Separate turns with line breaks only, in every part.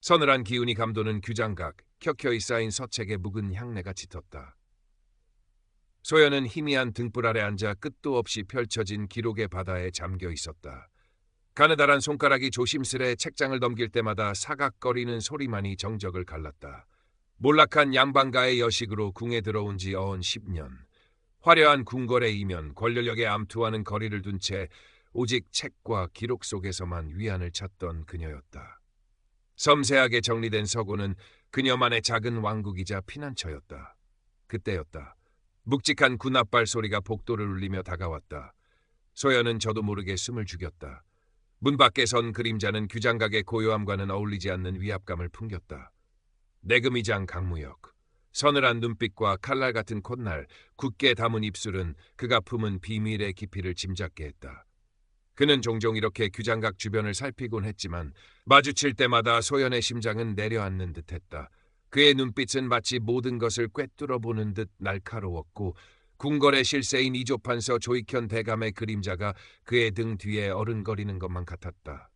서늘한 기운이 감도는 규장각, 켜켜이 쌓인 서책의 묵은 향내가 짙었다. 소연은 희미한 등불 아래 앉아 끝도 없이 펼쳐진 기록의 바다에 잠겨 있었다. 가느다란 손가락이 조심스레 책장을 넘길 때마다 사각거리는 소리만이 정적을 갈랐다. 몰락한 양반가의 여식으로 궁에 들어온 지 어언 10년. 화려한 궁궐의 이면 권력에 암투하는 거리를 둔 채 오직 책과 기록 속에서만 위안을 찾던 그녀였다. 섬세하게 정리된 서고는 그녀만의 작은 왕국이자 피난처였다. 그때였다. 묵직한 군홧발 소리가 복도를 울리며 다가왔다. 소연은 저도 모르게 숨을 죽였다. 문 밖에 선 그림자는 규장각의 고요함과는 어울리지 않는 위압감을 풍겼다. 내금이장 강무역. 서늘한 눈빛과 칼날 같은 콧날, 굳게 담은 입술은 그가 품은 비밀의 깊이를 짐작게 했다. 그는 종종 이렇게 규장각 주변을 살피곤 했지만 마주칠 때마다 소연의 심장은 내려앉는 듯했다. 그의 눈빛은 마치 모든 것을 꿰뚫어보는 듯 날카로웠고 궁궐의 실세인 이조판서 조익현 대감의 그림자가 그의 등 뒤에 어른거리는 것만 같았다.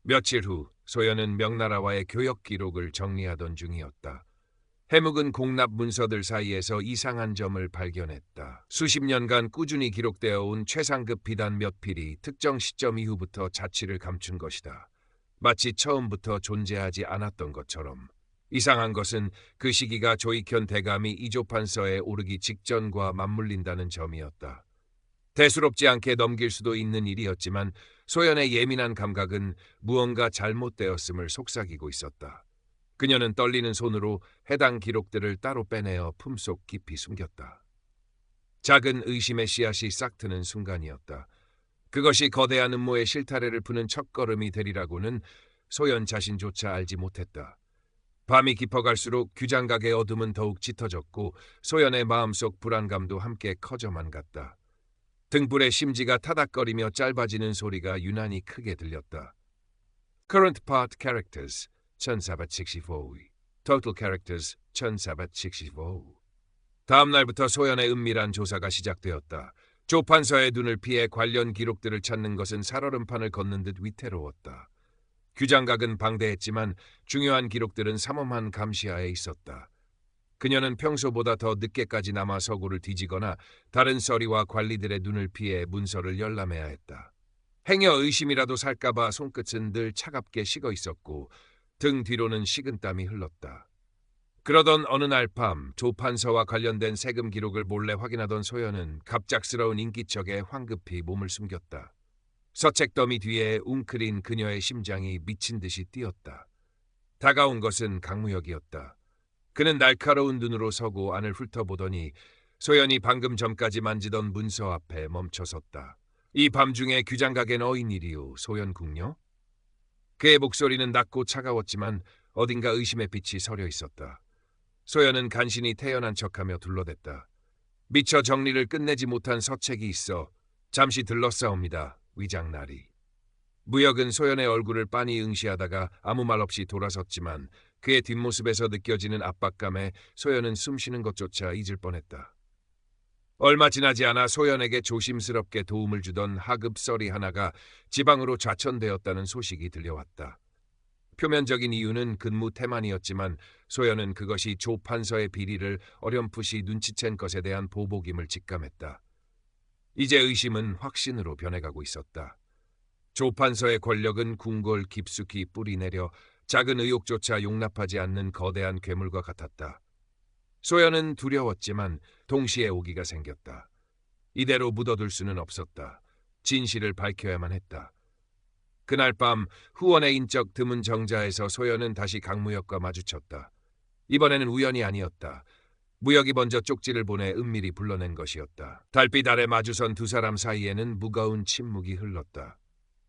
며칠 후 소연은 명나라와의 교역 기록을 정리하던 중이었다. 해묵은 공납 문서들 사이에서 이상한 점을 발견했다. 수십 년간 꾸준히 기록되어 온 최상급 비단 몇 필이 특정 시점 이후부터 자취를 감춘 것이다. 마치 처음부터 존재하지 않았던 것처럼. 이상한 것은 그 시기가 조익현 대감이 이조판서에 오르기 직전과 맞물린다는 점이었다. 대수롭지 않게 넘길 수도 있는 일이었지만 소연의 예민한 감각은 무언가 잘못되었음을 속삭이고 있었다. 그녀는 떨리는 손으로 해당 기록들을 따로 빼내어 품속 깊이 숨겼다. 작은 의심의 씨앗이 싹트는 순간이었다. 그것이 거대한 음모의 실타래를 푸는 첫걸음이 되리라고는 소연 자신조차 알지 못했다. 밤이 깊어갈수록 규장각의 어둠은 더욱 짙어졌고 소연의 마음속 불안감도 함께 커져만 갔다. 등불의 심지가 타닥거리며 짧아지는 소리가 유난히 크게 들렸다. Current Part Characters 1465 Total Characters 1465 다음 날부터 소연의 은밀한 조사가 시작되었다. 조판서의 눈을 피해 관련 기록들을 찾는 것은 살얼음판을 걷는 듯 위태로웠다. 규장각은 방대했지만 중요한 기록들은 삼엄한 감시하에 있었다. 그녀는 평소보다 더 늦게까지 남아 서고를 뒤지거나 다른 서리와 관리들의 눈을 피해 문서를 열람해야 했다. 행여 의심이라도 살까봐 손끝은 늘 차갑게 식어 있었고 등 뒤로는 식은땀이 흘렀다. 그러던 어느 날 밤 조판서와 관련된 세금 기록을 몰래 확인하던 소연은 갑작스러운 인기척에 황급히 몸을 숨겼다. 서책 더미 뒤에 웅크린 그녀의 심장이 미친 듯이 뛰었다. 다가온 것은 강무역이었다. 그는 날카로운 눈으로 서고 안을 훑어보더니 소연이 방금 전까지 만지던 문서 앞에 멈춰섰다. 이 밤중에 규장각엔 어인 일이오, 소연 궁녀? 그의 목소리는 낮고 차가웠지만 어딘가 의심의 빛이 서려 있었다. 소연은 간신히 태연한 척하며 둘러댔다. 미처 정리를 끝내지 못한 서책이 있어 잠시 들렀사옵니다, 위장나리. 무역은 소연의 얼굴을 빤히 응시하다가 아무 말 없이 돌아섰지만 그의 뒷모습에서 느껴지는 압박감에 소연은 숨쉬는 것조차 잊을 뻔했다. 얼마 지나지 않아 소연에게 조심스럽게 도움을 주던 하급 썰이 하나가 지방으로 좌천되었다는 소식이 들려왔다. 표면적인 이유는 근무 태만이었지만 소연은 그것이 조판서의 비리를 어렴풋이 눈치챈 것에 대한 보복임을 직감했다. 이제 의심은 확신으로 변해가고 있었다. 조판서의 권력은 궁궐 깊숙이 뿌리내려 작은 의혹조차 용납하지 않는 거대한 괴물과 같았다. 소연은 두려웠지만 동시에 오기가 생겼다. 이대로 묻어둘 수는 없었다. 진실을 밝혀야만 했다. 그날 밤 후원의 인적 드문 정자에서 소연은 다시 강무역과 마주쳤다. 이번에는 우연이 아니었다. 무역이 먼저 쪽지를 보내 은밀히 불러낸 것이었다. 달빛 아래 마주선 두 사람 사이에는 무거운 침묵이 흘렀다.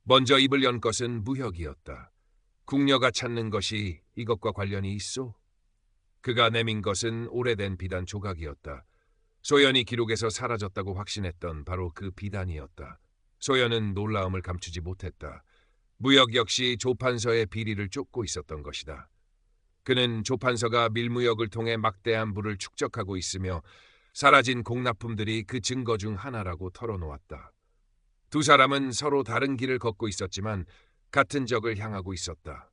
먼저 입을 연 것은 무역이었다. 궁녀가 찾는 것이 이것과 관련이 있소? 그가 내민 것은 오래된 비단 조각이었다. 소연이 기록에서 사라졌다고 확신했던 바로 그 비단이었다. 소연은 놀라움을 감추지 못했다. 무역 역시 조판서의 비리를 쫓고 있었던 것이다. 그는 조판서가 밀무역을 통해 막대한 부를 축적하고 있으며 사라진 공납품들이 그 증거 중 하나라고 털어놓았다. 두 사람은 서로 다른 길을 걷고 있었지만 같은 적을 향하고 있었다.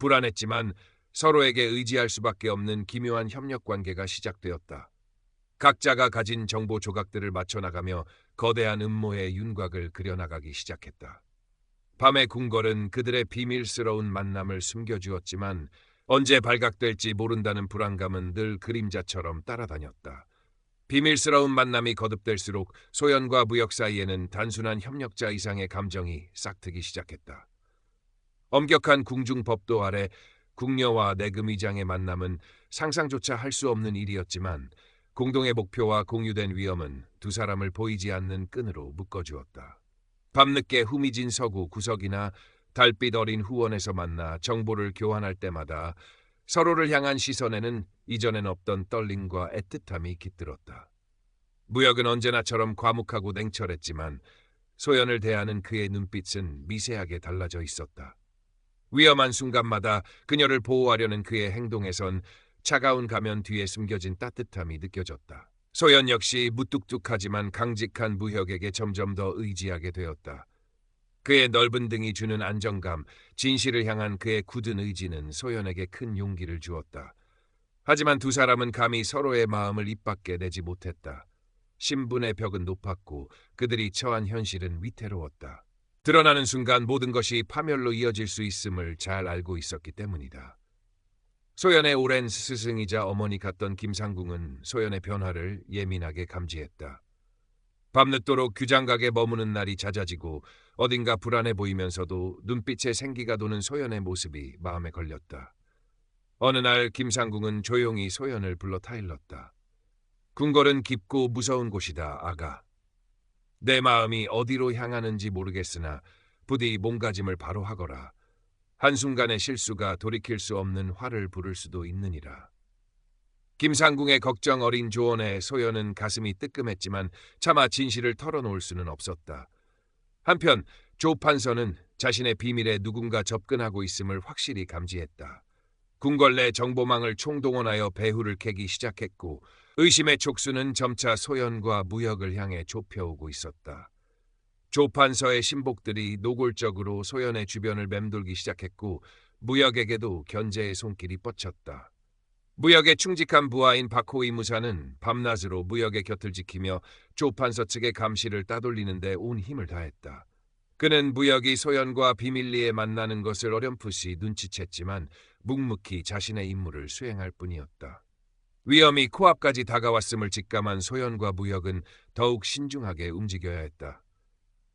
불안했지만 서로에게 의지할 수밖에 없는 기묘한 협력 관계가 시작되었다. 각자가 가진 정보 조각들을 맞춰나가며 거대한 음모의 윤곽을 그려나가기 시작했다. 밤의 궁궐은 그들의 비밀스러운 만남을 숨겨주었지만 언제 발각될지 모른다는 불안감은 늘 그림자처럼 따라다녔다. 비밀스러운 만남이 거듭될수록 소연과 무역 사이에는 단순한 협력자 이상의 감정이 싹트기 시작했다. 엄격한 궁중법도 아래 궁녀와 내금의장의 만남은 상상조차 할 수 없는 일이었지만 공동의 목표와 공유된 위험은 두 사람을 보이지 않는 끈으로 묶어주었다. 밤늦게 후미진 서구 구석이나 달빛 어린 후원에서 만나 정보를 교환할 때마다 서로를 향한 시선에는 이전엔 없던 떨림과 애틋함이 깃들었다. 무역은 언제나처럼 과묵하고 냉철했지만 소연을 대하는 그의 눈빛은 미세하게 달라져 있었다. 위험한 순간마다 그녀를 보호하려는 그의 행동에선 차가운 가면 뒤에 숨겨진 따뜻함이 느껴졌다. 소연 역시 무뚝뚝하지만 강직한 무혁에게 점점 더 의지하게 되었다. 그의 넓은 등이 주는 안정감, 진실을 향한 그의 굳은 의지는 소연에게 큰 용기를 주었다. 하지만 두 사람은 감히 서로의 마음을 입 밖에 내지 못했다. 신분의 벽은 높았고 그들이 처한 현실은 위태로웠다. 드러나는 순간 모든 것이 파멸로 이어질 수 있음을 잘 알고 있었기 때문이다. 소연의 오랜 스승이자 어머니 같던 김상궁은 소연의 변화를 예민하게 감지했다. 밤늦도록 규장각에 머무는 날이 잦아지고 어딘가 불안해 보이면서도 눈빛에 생기가 도는 소연의 모습이 마음에 걸렸다. 어느 날 김상궁은 조용히 소연을 불러 타일렀다. 궁궐은 깊고 무서운 곳이다, 아가. 내 마음이 어디로 향하는지 모르겠으나 부디 몸가짐을 바로 하거라. 한순간의 실수가 돌이킬 수 없는 화를 부를 수도 있느니라. 김상궁의 걱정 어린 조언에 소연은 가슴이 뜨끔했지만 차마 진실을 털어놓을 수는 없었다. 한편 조 판서는 자신의 비밀에 누군가 접근하고 있음을 확실히 감지했다. 궁궐 내 정보망을 총동원하여 배후를 캐기 시작했고 의심의 촉수는 점차 소연과 무역을 향해 좁혀오고 있었다. 조 판서의 신복들이 노골적으로 소연의 주변을 맴돌기 시작했고 무역에게도 견제의 손길이 뻗쳤다. 무역의 충직한 부하인 박호위 무사는 밤낮으로 무역의 곁을 지키며 조 판서 측의 감시를 따돌리는 데 온 힘을 다했다. 그는 무역이 소연과 비밀리에 만나는 것을 어렴풋이 눈치챘지만 묵묵히 자신의 임무를 수행할 뿐이었다. 위험이 코앞까지 다가왔음을 직감한 소연과 무역은 더욱 신중하게 움직여야 했다.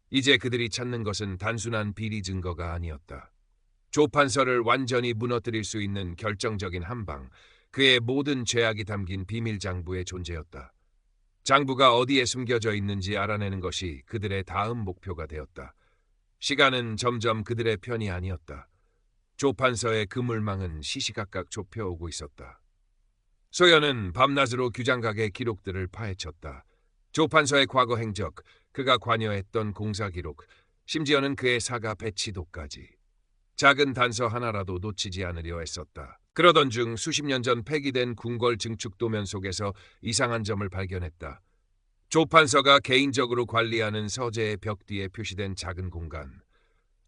이제 그들이 찾는 것은 단순한 비리 증거가 아니었다. 조 판서를 완전히 무너뜨릴 수 있는 결정적인 한방, 그의 모든 죄악이 담긴 비밀 장부의 존재였다. 장부가 어디에 숨겨져 있는지 알아내는 것이 그들의 다음 목표가 되었다. 시간은 점점 그들의 편이 아니었다. 조 판서의 그물망은 시시각각 좁혀오고 있었다. 소연은 밤낮으로 규장각의 기록들을 파헤쳤다. 조 판서의 과거 행적, 그가 관여했던 공사 기록, 심지어는 그의 사가 배치도까지. 작은 단서 하나라도 놓치지 않으려 애썼다. 그러던 중 수십 년 전 폐기된 궁궐 증축 도면 속에서 이상한 점을 발견했다. 조 판서가 개인적으로 관리하는 서재의 벽 뒤에 표시된 작은 공간.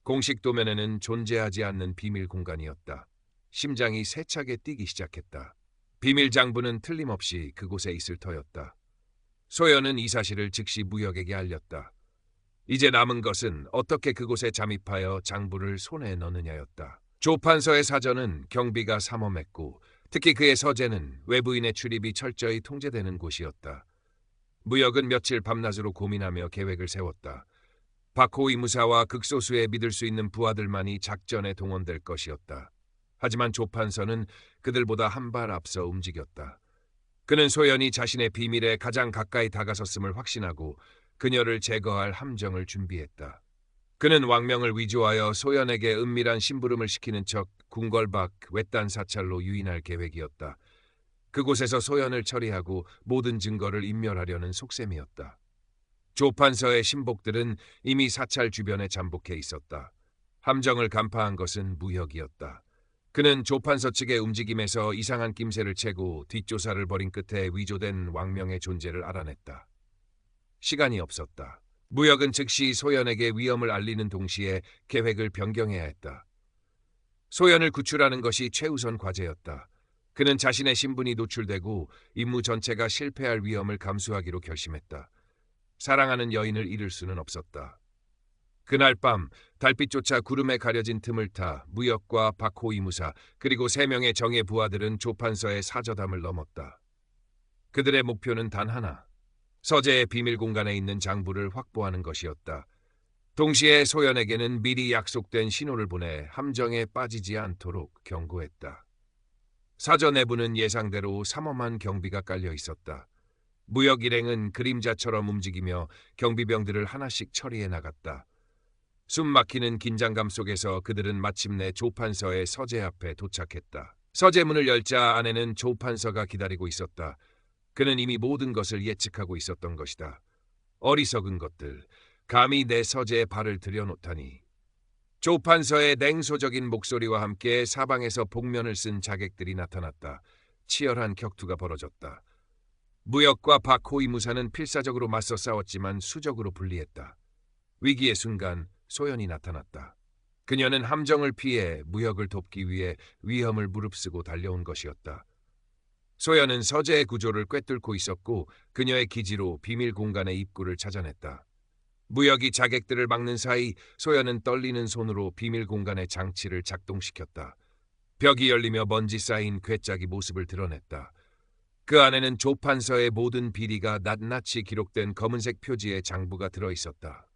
공식 도면에는 존재하지 않는 비밀 공간이었다. 심장이 세차게 뛰기 시작했다. 비밀 장부는 틀림없이 그곳에 있을 터였다. 소연은 이 사실을 즉시 무역에게 알렸다. 이제 남은 것은 어떻게 그곳에 잠입하여 장부를 손에 넣느냐였다. 조 판서의 사전은 경비가 삼엄했고 특히 그의 서재는 외부인의 출입이 철저히 통제되는 곳이었다. 무역은 며칠 밤낮으로 고민하며 계획을 세웠다. 박호위 무사와 극소수의 믿을 수 있는 부하들만이 작전에 동원될 것이었다. 하지만 조 판서는 그들보다 한 발 앞서 움직였다. 그는 소연이 자신의 비밀에 가장 가까이 다가섰음을 확신하고 그녀를 제거할 함정을 준비했다. 그는 왕명을 위조하여 소연에게 은밀한 심부름을 시키는 척 궁궐 밖 외딴 사찰로 유인할 계획이었다. 그곳에서 소연을 처리하고 모든 증거를 인멸하려는 속셈이었다. 조 판서의 신복들은 이미 사찰 주변에 잠복해 있었다. 함정을 간파한 것은 무역이었다. 그는 조 판서 측의 움직임에서 이상한 낌새를 채고 뒷조사를 벌인 끝에 위조된 왕명의 존재를 알아냈다. 시간이 없었다. 무역은 즉시 소연에게 위험을 알리는 동시에 계획을 변경해야 했다. 소연을 구출하는 것이 최우선 과제였다. 그는 자신의 신분이 노출되고 임무 전체가 실패할 위험을 감수하기로 결심했다. 사랑하는 여인을 잃을 수는 없었다. 그날 밤 달빛조차 구름에 가려진 틈을 타 무역과 박호위 무사 그리고 3명의 정예 부하들은 조판서의 사저담을 넘었다. 그들의 목표는 단 하나, 서재의 비밀 공간에 있는 장부를 확보하는 것이었다. 동시에 소연에게는 미리 약속된 신호를 보내 함정에 빠지지 않도록 경고했다. 사저 내부는 예상대로 삼엄한 경비가 깔려 있었다. 무역 일행은 그림자처럼 움직이며 경비병들을 하나씩 처리해 나갔다. 숨 막히는 긴장감 속에서 그들은 마침내 조판서의 서재 앞에 도착했다. 서재 문을 열자 안에는 조판서가 기다리고 있었다. 그는 이미 모든 것을 예측하고 있었던 것이다. 어리석은 것들, 감히 내 서재에 발을 들여놓다니. 조판서의 냉소적인 목소리와 함께 사방에서 복면을 쓴 자객들이 나타났다. 치열한 격투가 벌어졌다. 무역과 박호위 무사는 필사적으로 맞서 싸웠지만 수적으로 불리했다. 위기의 순간 소연이 나타났다. 그녀는 함정을 피해 무역을 돕기 위해 위험을 무릅쓰고 달려온 것이었다. 소연은 서재의 구조를 꿰뚫고 있었고 그녀의 기지로 비밀 공간의 입구를 찾아냈다. 무역이 자객들을 막는 사이 소연은 떨리는 손으로 비밀 공간의 장치를 작동시켰다. 벽이 열리며 먼지 쌓인 괴짝이 모습을 드러냈다. 그 안에는 조판서의 모든 비리가 낱낱이 기록된 검은색 표지의 장부가 들어있었다.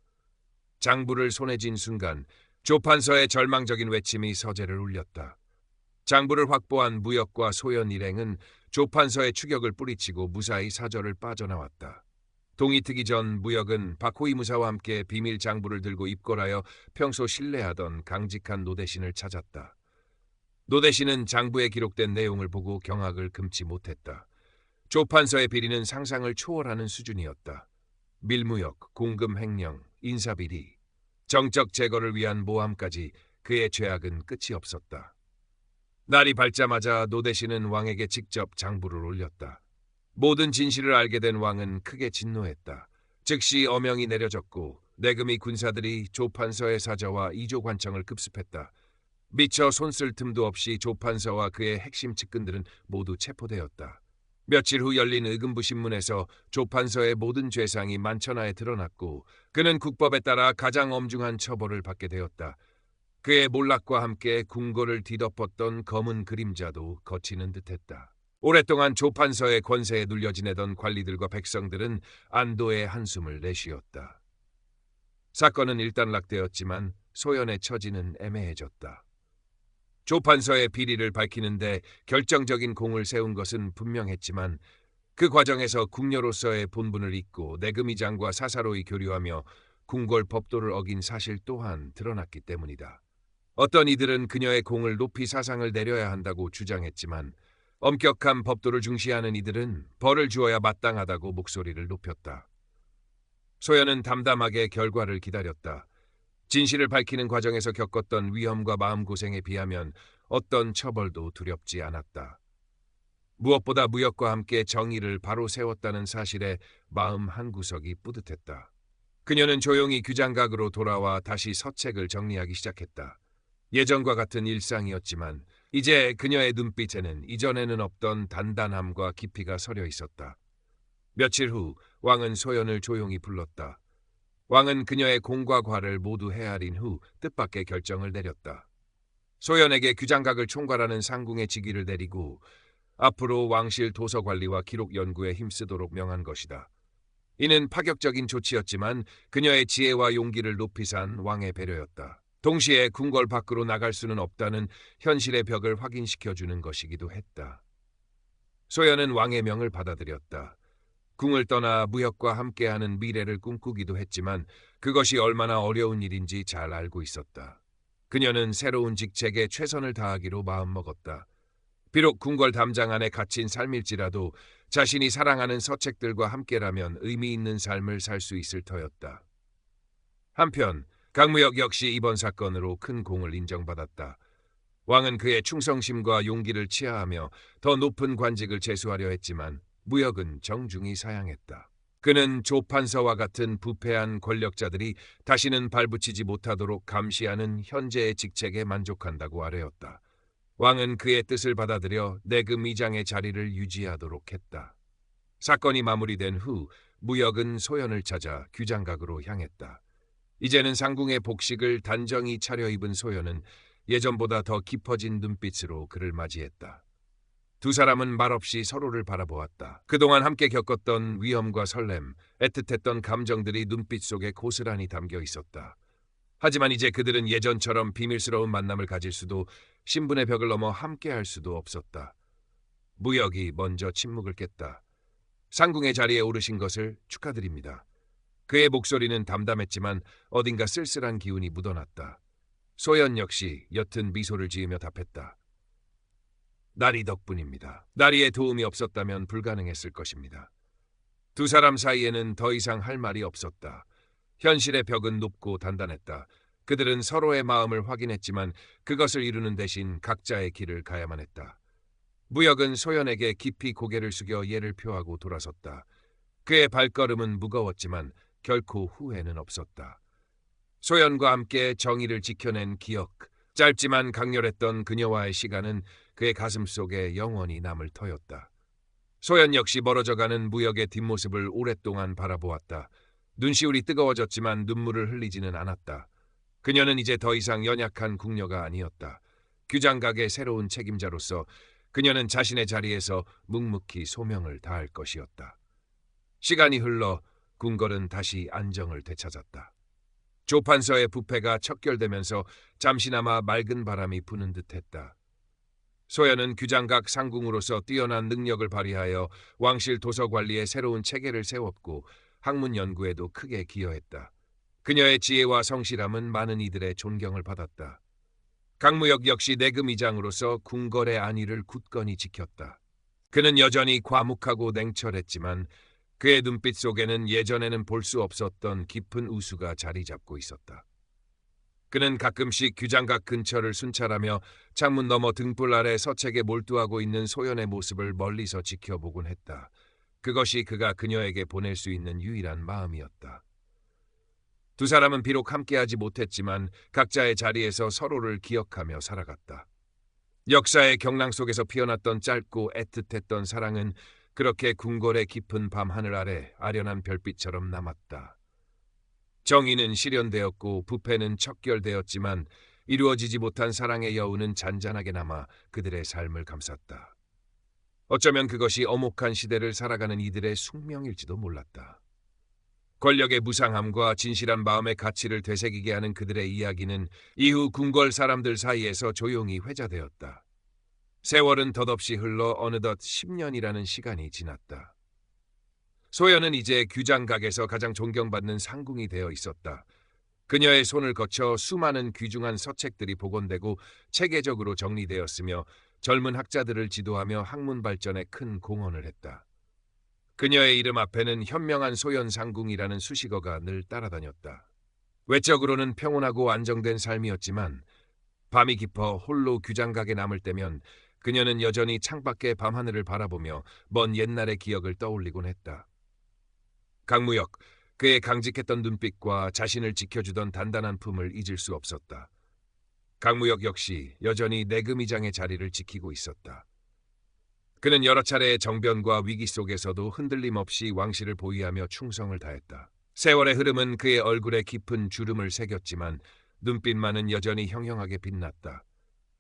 장부를 손에 쥔 순간 조판서의 절망적인 외침이 서재를 울렸다. 장부를 확보한 무역과 소연 일행은 조판서의 추격을 뿌리치고 무사히 사저를 빠져나왔다. 동이 트기 전 무역은 박호위 무사와 함께 비밀 장부를 들고 입궐하여 평소 신뢰하던 강직한 노대신을 찾았다. 노대신은 장부에 기록된 내용을 보고 경악을 금치 못했다. 조판서의 비리는 상상을 초월하는 수준이었다. 밀무역, 공금 횡령, 인사비리, 정적 제거를 위한 모함까지 그의 죄악은 끝이 없었다. 날이 밝자마자 노대신은 왕에게 직접 장부를 올렸다. 모든 진실을 알게 된 왕은 크게 진노했다. 즉시 어명이 내려졌고 내금이 군사들이 조판서의 사저와 이조관청을 급습했다. 미처 손쓸 틈도 없이 조판서와 그의 핵심 측근들은 모두 체포되었다. 며칠 후 열린 의금부 신문에서 조판서의 모든 죄상이 만천하에 드러났고 그는 국법에 따라 가장 엄중한 처벌을 받게 되었다. 그의 몰락과 함께 궁궐을 뒤덮었던 검은 그림자도 걷히는 듯했다. 오랫동안 조판서의 권세에 눌려 지내던 관리들과 백성들은 안도의 한숨을 내쉬었다. 사건은 일단락되었지만 소연의 처지는 애매해졌다. 조판서의 비리를 밝히는데 결정적인 공을 세운 것은 분명했지만 그 과정에서 궁녀로서의 본분을 잊고 내금위장과 사사로이 교류하며 궁궐 법도를 어긴 사실 또한 드러났기 때문이다. 어떤 이들은 그녀의 공을 높이 사상을 내려야 한다고 주장했지만 엄격한 법도를 중시하는 이들은 벌을 주어야 마땅하다고 목소리를 높였다. 소연은 담담하게 결과를 기다렸다. 진실을 밝히는 과정에서 겪었던 위험과 마음고생에 비하면 어떤 처벌도 두렵지 않았다. 무엇보다 무역과 함께 정의를 바로 세웠다는 사실에 마음 한구석이 뿌듯했다. 그녀는 조용히 규장각으로 돌아와 다시 서책을 정리하기 시작했다. 예전과 같은 일상이었지만 이제 그녀의 눈빛에는 이전에는 없던 단단함과 깊이가 서려 있었다. 며칠 후 왕은 소연을 조용히 불렀다. 왕은 그녀의 공과 과를 모두 헤아린 후 뜻밖의 결정을 내렸다. 소연에게 규장각을 총괄하는 상궁의 직위를 내리고 앞으로 왕실 도서관리와 기록 연구에 힘쓰도록 명한 것이다. 이는 파격적인 조치였지만 그녀의 지혜와 용기를 높이 산 왕의 배려였다. 동시에 궁궐 밖으로 나갈 수는 없다는 현실의 벽을 확인시켜주는 것이기도 했다. 소연은 왕의 명을 받아들였다. 궁을 떠나 무역과 함께하는 미래를 꿈꾸기도 했지만 그것이 얼마나 어려운 일인지 잘 알고 있었다. 그녀는 새로운 직책에 최선을 다하기로 마음먹었다. 비록 궁궐 담장 안에 갇힌 삶일지라도 자신이 사랑하는 서책들과 함께라면 의미 있는 삶을 살 수 있을 터였다. 한편 강무역 역시 이번 사건으로 큰 공을 인정받았다. 왕은 그의 충성심과 용기를 치하하며 더 높은 관직을 제수하려 했지만 무역은 정중히 사양했다. 그는 조판서와 같은 부패한 권력자들이 다시는 발붙이지 못하도록 감시하는 현재의 직책에 만족한다고 아뢰었다. 왕은 그의 뜻을 받아들여 내금 의장의 자리를 유지하도록 했다. 사건이 마무리된 후 무역은 소연을 찾아 규장각으로 향했다. 이제는 상궁의 복식을 단정히 차려입은 소연은 예전보다 더 깊어진 눈빛으로 그를 맞이했다. 두 사람은 말없이 서로를 바라보았다. 그동안 함께 겪었던 위험과 설렘, 애틋했던 감정들이 눈빛 속에 고스란히 담겨 있었다. 하지만 이제 그들은 예전처럼 비밀스러운 만남을 가질 수도, 신분의 벽을 넘어 함께할 수도 없었다. 무역이 먼저 침묵을 깼다. 상궁의 자리에 오르신 것을 축하드립니다. 그의 목소리는 담담했지만 어딘가 쓸쓸한 기운이 묻어났다. 소연 역시 옅은 미소를 지으며 답했다. 나리 덕분입니다. 나리의 도움이 없었다면 불가능했을 것입니다. 두 사람 사이에는 더 이상 할 말이 없었다. 현실의 벽은 높고 단단했다. 그들은 서로의 마음을 확인했지만 그것을 이루는 대신 각자의 길을 가야만 했다. 무역은 소연에게 깊이 고개를 숙여 예를 표하고 돌아섰다. 그의 발걸음은 무거웠지만 결코 후회는 없었다. 소연과 함께 정의를 지켜낸 기억, 짧지만 강렬했던 그녀와의 시간은 그의 가슴 속에 영원히 남을 터였다. 소연 역시 멀어져가는 무역의 뒷모습을 오랫동안 바라보았다. 눈시울이 뜨거워졌지만 눈물을 흘리지는 않았다. 그녀는 이제 더 이상 연약한 궁녀가 아니었다. 규장각의 새로운 책임자로서 그녀는 자신의 자리에서 묵묵히 소명을 다할 것이었다. 시간이 흘러 궁궐은 다시 안정을 되찾았다. 조판서의 부패가 척결되면서 잠시나마 맑은 바람이 부는 듯했다. 소연은 규장각 상궁으로서 뛰어난 능력을 발휘하여 왕실 도서 관리에 새로운 체계를 세웠고 학문 연구에도 크게 기여했다. 그녀의 지혜와 성실함은 많은 이들의 존경을 받았다. 강무역 역시 내금의장으로서 궁궐의 안위를 굳건히 지켰다. 그는 여전히 과묵하고 냉철했지만 그의 눈빛 속에는 예전에는 볼 수 없었던 깊은 우수가 자리 잡고 있었다. 그는 가끔씩 규장각 근처를 순찰하며 창문 너머 등불 아래 서책에 몰두하고 있는 소연의 모습을 멀리서 지켜보곤 했다. 그것이 그가 그녀에게 보낼 수 있는 유일한 마음이었다. 두 사람은 비록 함께하지 못했지만 각자의 자리에서 서로를 기억하며 살아갔다. 역사의 경랑 속에서 피어났던 짧고 애틋했던 사랑은 그렇게 궁궐의 깊은 밤하늘 아래 아련한 별빛처럼 남았다. 정의는 실현되었고 부패는 척결되었지만 이루어지지 못한 사랑의 여운은 잔잔하게 남아 그들의 삶을 감쌌다. 어쩌면 그것이 엄혹한 시대를 살아가는 이들의 숙명일지도 몰랐다. 권력의 무상함과 진실한 마음의 가치를 되새기게 하는 그들의 이야기는 이후 궁궐 사람들 사이에서 조용히 회자되었다. 세월은 덧없이 흘러 어느덧 10년이라는 시간이 지났다. 소연은 이제 규장각에서 가장 존경받는 상궁이 되어 있었다. 그녀의 손을 거쳐 수많은 귀중한 서책들이 복원되고 체계적으로 정리되었으며 젊은 학자들을 지도하며 학문 발전에 큰 공헌을 했다. 그녀의 이름 앞에는 현명한 소연 상궁이라는 수식어가 늘 따라다녔다. 외적으로는 평온하고 안정된 삶이었지만 밤이 깊어 홀로 규장각에 남을 때면 그녀는 여전히 창밖의 밤하늘을 바라보며 먼 옛날의 기억을 떠올리곤 했다. 강무역, 그의 강직했던 눈빛과 자신을 지켜주던 단단한 품을 잊을 수 없었다. 강무역 역시 여전히 내금의장의 자리를 지키고 있었다. 그는 여러 차례의 정변과 위기 속에서도 흔들림 없이 왕실을 보위하며 충성을 다했다. 세월의 흐름은 그의 얼굴에 깊은 주름을 새겼지만 눈빛만은 여전히 형형하게 빛났다.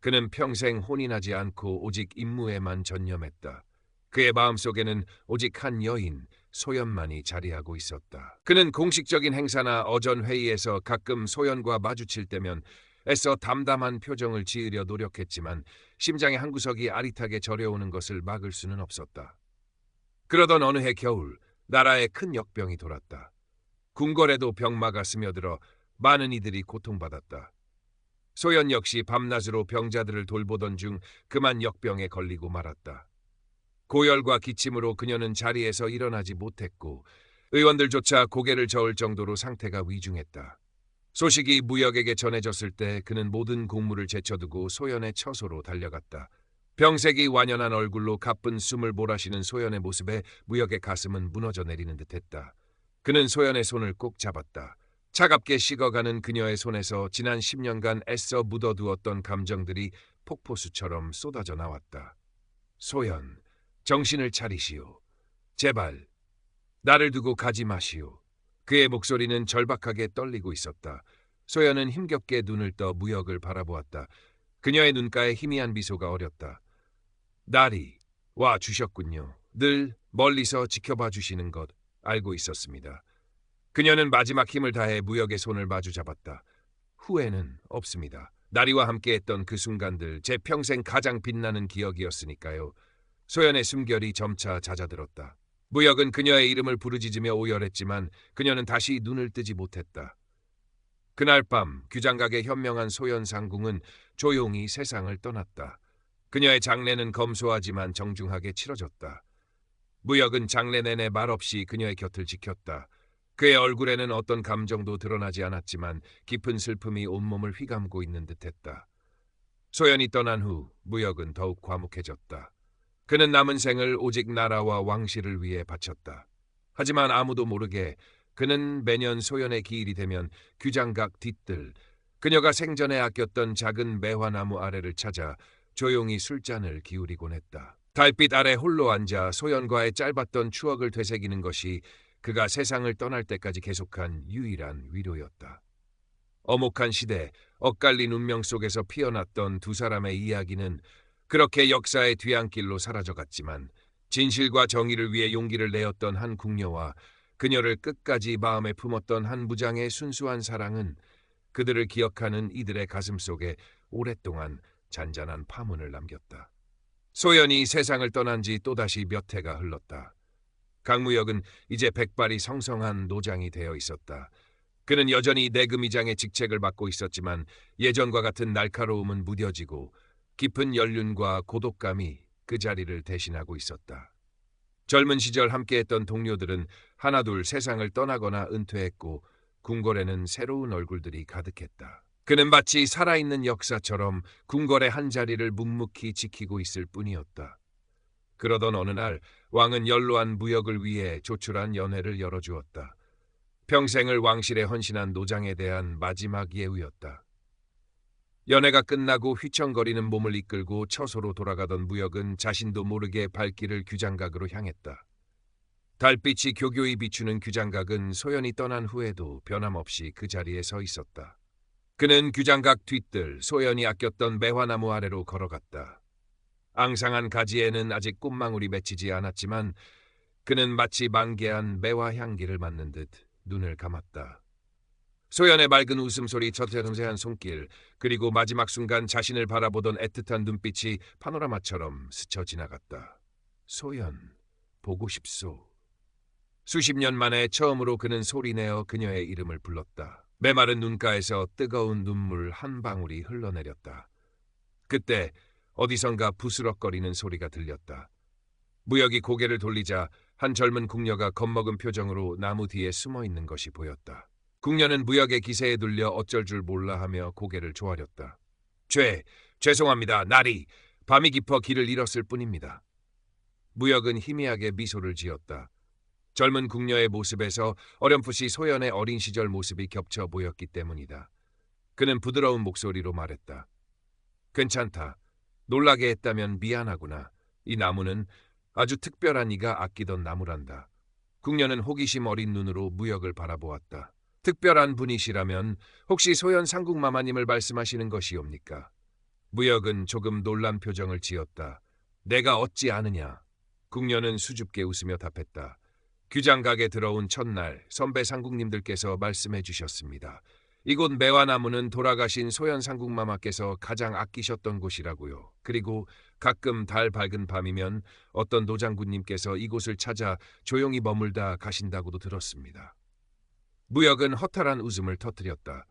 그는 평생 혼인하지 않고 오직 임무에만 전념했다. 그의 마음속에는 오직 한 여인, 소연만이 자리하고 있었다. 그는 공식적인 행사나 어전 회의에서 가끔 소연과 마주칠 때면 애써 담담한 표정을 지으려 노력했지만 심장의 한 구석이 아릿하게 저려오는 것을 막을 수는 없었다. 그러던 어느 해 겨울 나라에 큰 역병이 돌았다. 궁궐에도 병마가 스며들어 많은 이들이 고통받았다. 소연 역시 밤낮으로 병자들을 돌보던 중 그만 역병에 걸리고 말았다. 고열과 기침으로 그녀는 자리에서 일어나지 못했고 의원들조차 고개를 저을 정도로 상태가 위중했다. 소식이 무역에게 전해졌을 때 그는 모든 공무를 제쳐두고 소연의 처소로 달려갔다. 병색이 완연한 얼굴로 가쁜 숨을 몰아쉬는 소연의 모습에 무역의 가슴은 무너져 내리는 듯했다. 그는 소연의 손을 꼭 잡았다. 차갑게 식어가는 그녀의 손에서 지난 10년간 애써 묻어두었던 감정들이 폭포수처럼 쏟아져 나왔다. 소연, 정신을 차리시오. 제발, 나를 두고 가지 마시오. 그의 목소리는 절박하게 떨리고 있었다. 소연은 힘겹게 눈을 떠 무역을 바라보았다. 그녀의 눈가에 희미한 미소가 어렸다. 날이 와 주셨군요. 늘 멀리서 지켜봐 주시는 것 알고 있었습니다. 그녀는 마지막 힘을 다해 무역의 손을 마주 잡았다. 후회는 없습니다. 나리와 함께했던 그 순간들 제 평생 가장 빛나는 기억이었으니까요. 소연의 숨결이 점차 잦아들었다. 무역은 그녀의 이름을 부르짖으며 오열했지만 그녀는 다시 눈을 뜨지 못했다. 그날 밤 규장각의 현명한 소연 상궁은 조용히 세상을 떠났다. 그녀의 장례는 검소하지만 정중하게 치러졌다. 무역은 장례 내내 말없이 그녀의 곁을 지켰다. 그의 얼굴에는 어떤 감정도 드러나지 않았지만 깊은 슬픔이 온몸을 휘감고 있는 듯했다. 소연이 떠난 후 무역은 더욱 과묵해졌다. 그는 남은 생을 오직 나라와 왕실을 위해 바쳤다. 하지만 아무도 모르게 그는 매년 소연의 기일이 되면 규장각 뒤뜰, 그녀가 생전에 아꼈던 작은 매화나무 아래를 찾아 조용히 술잔을 기울이곤 했다. 달빛 아래 홀로 앉아 소연과의 짧았던 추억을 되새기는 것이 그가 세상을 떠날 때까지 계속한 유일한 위로였다. 어목한 시대, 엇갈린 운명 속에서 피어났던 두 사람의 이야기는 그렇게 역사의 뒤안길로 사라져갔지만 진실과 정의를 위해 용기를 내었던 한 궁녀와 그녀를 끝까지 마음에 품었던 한 무장의 순수한 사랑은 그들을 기억하는 이들의 가슴 속에 오랫동안 잔잔한 파문을 남겼다. 소연이 세상을 떠난 지 또다시 몇 해가 흘렀다. 강무역은 이제 백발이 성성한 노장이 되어 있었다. 그는 여전히 내금의장의 직책을 맡고 있었지만 예전과 같은 날카로움은 무뎌지고 깊은 연륜과 고독감이 그 자리를 대신하고 있었다. 젊은 시절 함께했던 동료들은 하나둘 세상을 떠나거나 은퇴했고 궁궐에는 새로운 얼굴들이 가득했다. 그는 마치 살아있는 역사처럼 궁궐의 한 자리를 묵묵히 지키고 있을 뿐이었다. 그러던 어느 날 왕은 연로한 무역을 위해 조촐한 연회를 열어주었다. 평생을 왕실에 헌신한 노장에 대한 마지막 예우였다. 연회가 끝나고 휘청거리는 몸을 이끌고 처소로 돌아가던 무역은 자신도 모르게 발길을 규장각으로 향했다. 달빛이 교교히 비추는 규장각은 소연이 떠난 후에도 변함없이 그 자리에 서 있었다. 그는 규장각 뒤뜰 소연이 아꼈던 매화나무 아래로 걸어갔다. 앙상한 가지에는 아직 꽃망울이 맺히지 않았지만 그는 마치 만개한 매화 향기를 맡는 듯 눈을 감았다. 소연의 맑은 웃음소리, 저태름새한 손길, 그리고 마지막 순간 자신을 바라보던 애틋한 눈빛이 파노라마처럼 스쳐 지나갔다. 소연, 보고 싶소. 수십 년 만에 처음으로 그는 소리내어 그녀의 이름을 불렀다. 메마른 눈가에서 뜨거운 눈물 한 방울이 흘러내렸다. 그때 어디선가 부스럭거리는 소리가 들렸다. 무역이 고개를 돌리자 한 젊은 궁녀가 겁먹은 표정으로 나무 뒤에 숨어 있는 것이 보였다. 궁녀는 무역의 기세에 눌려 어쩔 줄 몰라 하며 고개를 조아렸다. 죄송합니다. 날이 밤이 깊어 길을 잃었을 뿐입니다. 무역은 희미하게 미소를 지었다. 젊은 궁녀의 모습에서 어렴풋이 소연의 어린 시절 모습이 겹쳐 보였기 때문이다. 그는 부드러운 목소리로 말했다. 괜찮다. 놀라게 했다면 미안하구나. 이 나무는 아주 특별한 이가 아끼던 나무란다. 궁녀는 호기심 어린 눈으로 무역을 바라보았다. 특별한 분이시라면 혹시 소연 상궁마마님을 말씀하시는 것이옵니까? 무역은 조금 놀란 표정을 지었다. 내가 어찌 아느냐? 궁녀는 수줍게 웃으며 답했다. 규장각에 들어온 첫날 선배 상궁님들께서 말씀해 주셨습니다. 이곳 매화나무는 돌아가신 소연 상궁마마께서 가장 아끼셨던 곳이라고요. 그리고 가끔 달 밝은 밤이면 어떤 노장군님께서 이곳을 찾아 조용히 머물다 가신다고도 들었습니다. 무역은 허탈한 웃음을 터뜨렸다.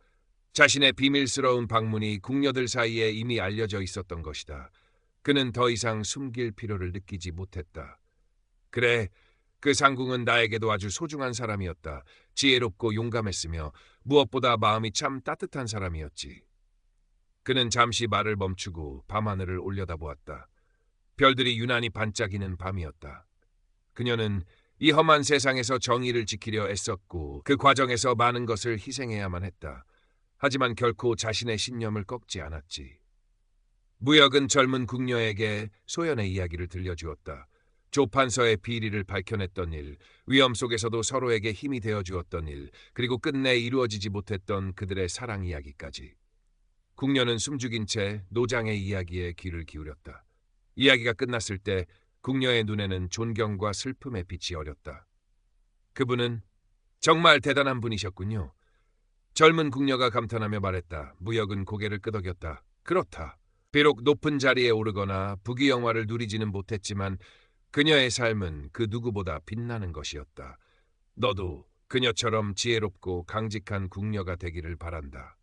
자신의 비밀스러운 방문이 궁녀들 사이에 이미 알려져 있었던 것이다. 그는 더 이상 숨길 필요를 느끼지 못했다. 그래, 그 상궁은 나에게도 아주 소중한 사람이었다. 지혜롭고 용감했으며 무엇보다 마음이 참 따뜻한 사람이었지. 그는 잠시 말을 멈추고 밤하늘을 올려다보았다. 별들이 유난히 반짝이는 밤이었다. 그녀는 이 험한 세상에서 정의를 지키려 애썼고 그 과정에서 많은 것을 희생해야만 했다. 하지만 결코 자신의 신념을 꺾지 않았지. 무역은 젊은 궁녀에게 소연의 이야기를 들려주었다. 조판서의 비리를 밝혀냈던 일, 위험 속에서도 서로에게 힘이 되어주었던 일, 그리고 끝내 이루어지지 못했던 그들의 사랑 이야기까지. 궁녀는 숨죽인 채 노장의 이야기에 귀를 기울였다. 이야기가 끝났을 때 궁녀의 눈에는 존경과 슬픔의 빛이 어렸다. 그분은 정말 대단한 분이셨군요. 젊은 궁녀가 감탄하며 말했다. 무역은 고개를 끄덕였다. 그렇다. 비록 높은 자리에 오르거나 부귀영화를 누리지는 못했지만 그녀의 삶은 그 누구보다 빛나는 것이었다. 너도 그녀처럼 지혜롭고 강직한 궁녀가 되기를 바란다.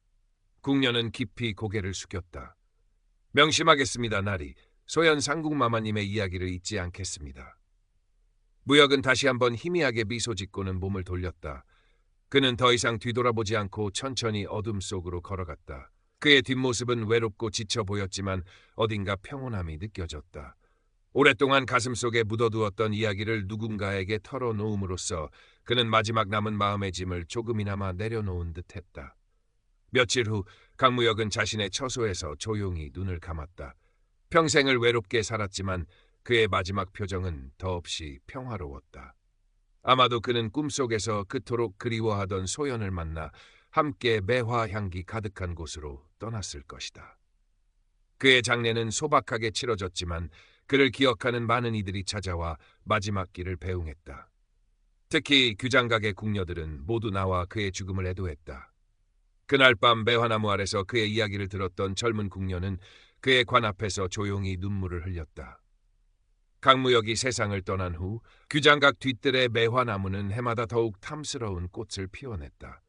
궁녀는 깊이 고개를 숙였다. 명심하겠습니다, 나리. 소연 상궁마마님의 이야기를 잊지 않겠습니다. 무역은 다시 한번 희미하게 미소 짓고는 몸을 돌렸다. 그는 더 이상 뒤돌아보지 않고 천천히 어둠 속으로 걸어갔다. 그의 뒷모습은 외롭고 지쳐 보였지만 어딘가 평온함이 느껴졌다. 오랫동안 가슴속에 묻어두었던 이야기를 누군가에게 털어놓음으로써 그는 마지막 남은 마음의 짐을 조금이나마 내려놓은 듯했다. 며칠 후 강무역은 자신의 처소에서 조용히 눈을 감았다. 평생을 외롭게 살았지만 그의 마지막 표정은 더없이 평화로웠다. 아마도 그는 꿈속에서 그토록 그리워하던 소연을 만나 함께 매화 향기 가득한 곳으로 떠났을 것이다. 그의 장례는 소박하게 치러졌지만 그를 기억하는 많은 이들이 찾아와 마지막 길을 배웅했다. 특히 규장각의 궁녀들은 모두 나와 그의 죽음을 애도했다. 그날 밤 매화나무 아래서 그의 이야기를 들었던 젊은 궁녀는 그의 관 앞에서 조용히 눈물을 흘렸다. 강무역이 세상을 떠난 후 규장각 뒤뜰의 매화나무는 해마다 더욱 탐스러운 꽃을 피워냈다.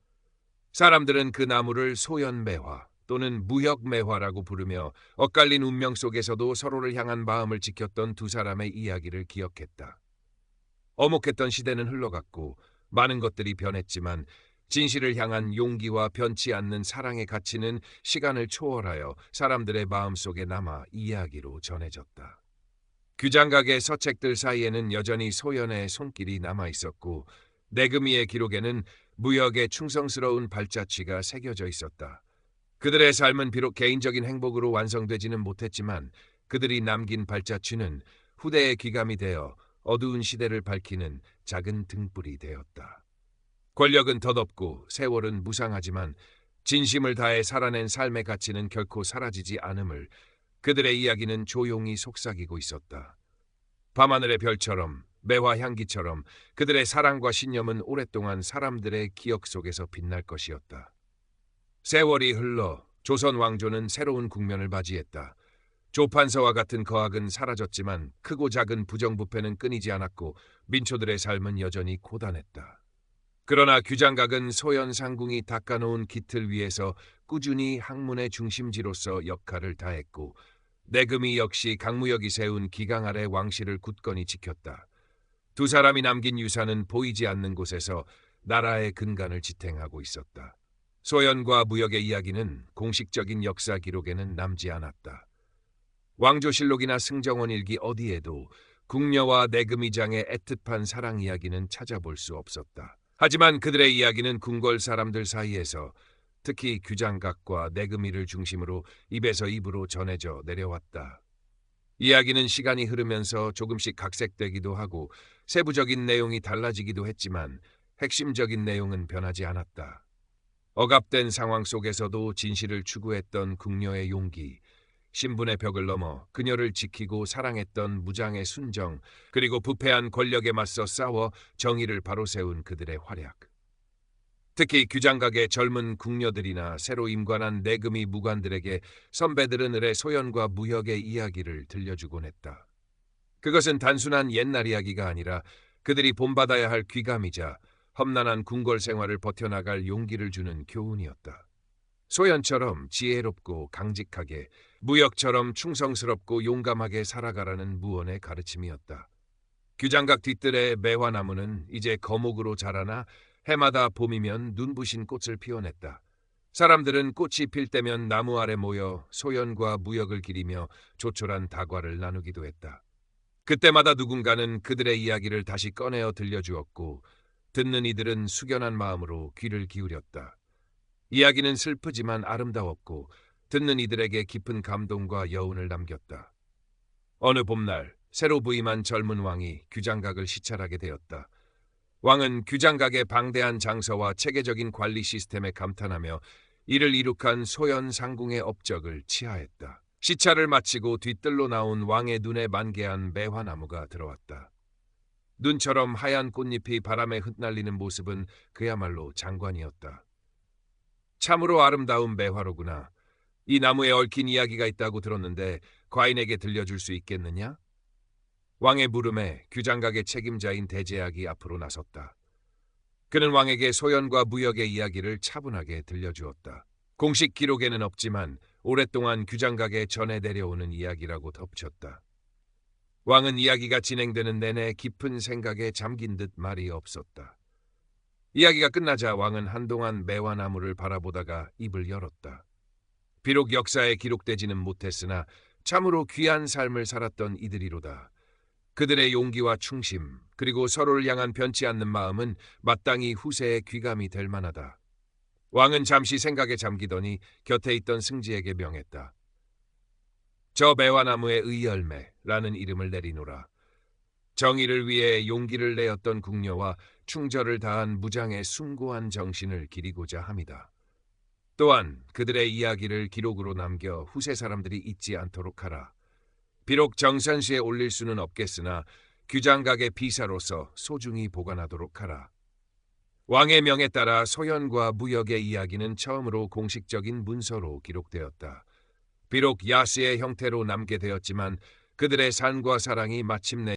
사람들은 그 나무를 소연매화 또는 무역매화라고 부르며 엇갈린 운명 속에서도 서로를 향한 마음을 지켰던 두 사람의 이야기를 기억했다. 어목했던 시대는 흘러갔고 많은 것들이 변했지만 진실을 향한 용기와 변치 않는 사랑의 가치는 시간을 초월하여 사람들의 마음속에 남아 이야기로 전해졌다. 규장각의 서책들 사이에는 여전히 소연의 손길이 남아있었고 내금이의 기록에는 무역의 충성스러운 발자취가 새겨져 있었다. 그들의 삶은 비록 개인적인 행복으로 완성되지는 못했지만 그들이 남긴 발자취는 후대의 귀감이 되어 어두운 시대를 밝히는 작은 등불이 되었다. 권력은 덧없고 세월은 무상하지만 진심을 다해 살아낸 삶의 가치는 결코 사라지지 않음을 그들의 이야기는 조용히 속삭이고 있었다. 밤하늘의 별처럼 매화 향기처럼 그들의 사랑과 신념은 오랫동안 사람들의 기억 속에서 빛날 것이었다. 세월이 흘러 조선 왕조는 새로운 국면을 맞이했다. 조판서와 같은 거학은 사라졌지만 크고 작은 부정부패는 끊이지 않았고 민초들의 삶은 여전히 고단했다. 그러나 규장각은 소연 상궁이 닦아놓은 기틀 위에서 꾸준히 학문의 중심지로서 역할을 다했고 내금이 역시 강무역이 세운 기강 아래 왕실을 굳건히 지켰다. 두 사람이 남긴 유산은 보이지 않는 곳에서 나라의 근간을 지탱하고 있었다. 소연과 무역의 이야기는 공식적인 역사 기록에는 남지 않았다. 왕조실록이나 승정원 일기 어디에도 궁녀와 내금이장의 애틋한 사랑 이야기는 찾아볼 수 없었다. 하지만 그들의 이야기는 궁궐 사람들 사이에서 특히 규장각과 내금이를 중심으로 입에서 입으로 전해져 내려왔다. 이야기는 시간이 흐르면서 조금씩 각색되기도 하고 세부적인 내용이 달라지기도 했지만 핵심적인 내용은 변하지 않았다. 억압된 상황 속에서도 진실을 추구했던 궁녀의 용기, 신분의 벽을 넘어 그녀를 지키고 사랑했던 무장의 순정, 그리고 부패한 권력에 맞서 싸워 정의를 바로 세운 그들의 활약. 특히 규장각의 젊은 궁녀들이나 새로 임관한 내금이 무관들에게 선배들은 을의 소연과 무역의 이야기를 들려주곤 했다. 그것은 단순한 옛날 이야기가 아니라 그들이 본받아야 할 귀감이자 험난한 궁궐 생활을 버텨나갈 용기를 주는 교훈이었다. 소연처럼 지혜롭고 강직하게, 무역처럼 충성스럽고 용감하게 살아가라는 무언의 가르침이었다. 규장각 뒤뜰의 매화나무는 이제 거목으로 자라나 해마다 봄이면 눈부신 꽃을 피워냈다. 사람들은 꽃이 필 때면 나무 아래 모여 소연과 무역을 기리며 조촐한 다과를 나누기도 했다. 그때마다 누군가는 그들의 이야기를 다시 꺼내어 들려주었고 듣는 이들은 숙연한 마음으로 귀를 기울였다. 이야기는 슬프지만 아름다웠고 듣는 이들에게 깊은 감동과 여운을 남겼다. 어느 봄날 새로 부임한 젊은 왕이 규장각을 시찰하게 되었다. 왕은 규장각의 방대한 장서와 체계적인 관리 시스템에 감탄하며 이를 이룩한 소현 상궁의 업적을 치하했다. 시찰을 마치고 뒤뜰로 나온 왕의 눈에 만개한 매화나무가 들어왔다. 눈처럼 하얀 꽃잎이 바람에 흩날리는 모습은 그야말로 장관이었다. 참으로 아름다운 매화로구나. 이 나무에 얽힌 이야기가 있다고 들었는데 과인에게 들려줄 수 있겠느냐? 왕의 물음에 규장각의 책임자인 대제학이 앞으로 나섰다. 그는 왕에게 소현과 무역의 이야기를 차분하게 들려주었다. 공식 기록에는 없지만 오랫동안 규장각에 전해 내려오는 이야기라고 덧붙였다. 왕은 이야기가 진행되는 내내 깊은 생각에 잠긴 듯 말이 없었다. 이야기가 끝나자 왕은 한동안 매화나무를 바라보다가 입을 열었다. 비록 역사에 기록되지는 못했으나 참으로 귀한 삶을 살았던 이들이로다. 그들의 용기와 충심, 그리고 서로를 향한 변치 않는 마음은 마땅히 후세의 귀감이 될 만하다. 왕은 잠시 생각에 잠기더니 곁에 있던 승지에게 명했다. 저 매화나무의 의열매라는 이름을 내리노라. 정의를 위해 용기를 내었던 궁녀와 충절을 다한 무장의 숭고한 정신을 기리고자 함이다. 또한 그들의 이야기를 기록으로 남겨 후세 사람들이 잊지 않도록 하라. 비록 정산시에 올릴 수는 없겠으나 규장각의 비사로서 소중히 보관하도록 하라. 왕의 명에 따라 소현과 무역의 이야기는 처음으로 공식적인 문서로 기록되었다. 비록 야스의 형태로 남게 되었지만 그들의 삶과 사랑이 마침내